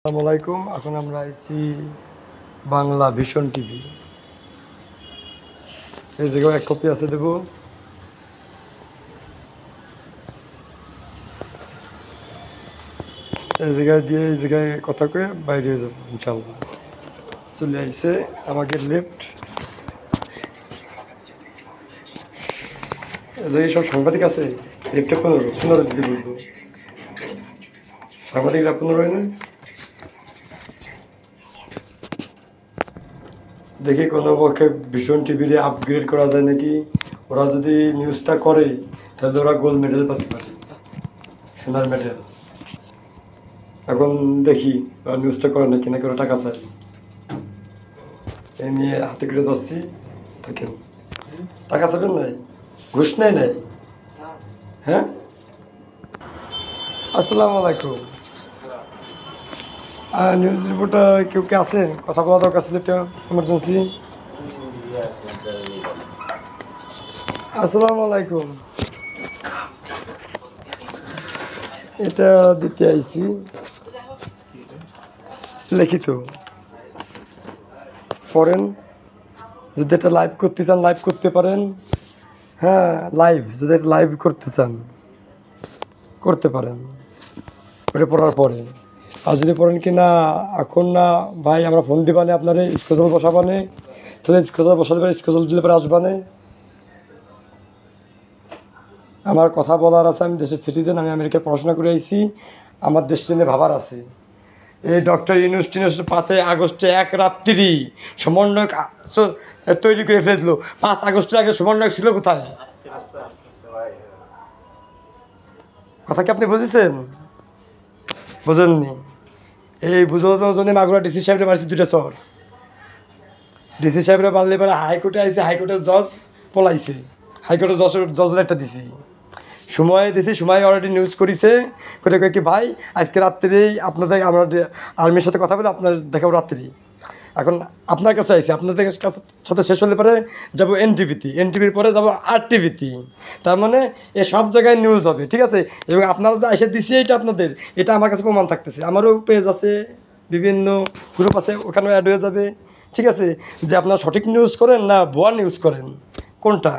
আসসালামু আলাইকুম। এখন আমরা আইছি বাংলা ভিশন টিভি। এই জায়গায় এক কপি আছে, দেব। এই জায়গায় দিয়ে এই জায়গায় কথা কয়ে বাইরে যাব ইনশাল্লাহ। চলে আইছে আমাকে লেফট। এই জায়গায় সব সাংবাদিক আছে। লেফটে 15 দিতে বলবো। সাংবাদিকরা 15 না, দেখি কোনো পক্ষে ভীষণ টিভিতে আপগ্রেড করা যায় নাকি। ওরা যদি নিউজটা করে তাহলে ওরা গোল্ড মেডেল পাতে পারে, সোনার মেডেল। এখন দেখি ওরা নিউজটা করে নাকি, নাকি ওরা টাকা চায়। এই নিয়ে হাতে করে যাচ্ছি। দেখেন, টাকা চাবেন নাই, ঘুষ নেই নাই। হ্যাঁ, আসসালামু আলাইকুম। নিউজ রিপোর্টার কেউ কে আছেন? কথা বলা দরকার ছিল, একটা এমার্জেন্সি। আসসালামু আলাইকুম। এটা দিতে আইছি, লিখিত পড়েন। যদি এটা লাইভ করতে চান লাইভ করতে পারেন। হ্যাঁ, লাইভ যদি লাইভ করতে চান করতে পারেন, ওটা পড়ার পরে। আর যদি পড়েন কি না এখন না ভাই, আমরা ফোন দিবানে আপনারে, স্কেজুল বসাবানে, তাহলে স্কেজুল বসাতে পারে, স্কেজুল দিলে পরে আসবানে। আমার কথা বলার আছে, আমি দেশের সিটিজেন, আমি আমেরিকায় পড়াশোনা করে আইছি, আমার দেশ নিয়ে ভাবার আছে। এই ডক্টর ইউনুস 5 আগস্টে এক রাত্রি সমন্বয়ক তৈরি করে ফেলে দিল। 5 আগস্টের আগে সমন্বয়ক ছিল কোথায়? কথা কি আপনি বুঝেছেন? বোঝেননি? এই বুঝানোর জন্য মাগুরা ডিসি সাহেবরে মারছি 2টা চর। ডিসি সাহেবরা মারলে পরে হাইকোর্টে আইছে, হাইকোর্টের জজ পলাইছে, হাইকোর্টের জজের একটা দিছি, সময় দিছি, সময় অলরেডি নিউজ করেছে। করে কয়ে কি ভাই, আজকে রাত্রেই আপনাদের, আমরা আর্মির সাথে কথা বলে আপনার দেখাবো রাত্রি। এখন আপনার কাছে আইসি, আপনাদের সাথে শেষ হলে পরে যাবো এনটিভিতে, এনটিভির পরে যাবো আরটিভিতে। তার মানে এ সব জায়গায় নিউজ হবে, ঠিক আছে? এবং আপনারা যে এসে দিছি এইটা আপনাদের, এটা আমার কাছে প্রমাণ থাকতেছে। আমারও পেজ আছে, বিভিন্ন গ্রুপ আছে, ওখানেও অ্যাড হয়ে যাবে, ঠিক আছে? যে আপনারা সঠিক নিউজ করেন না ভুয়া নিউজ করেন, কোনটা?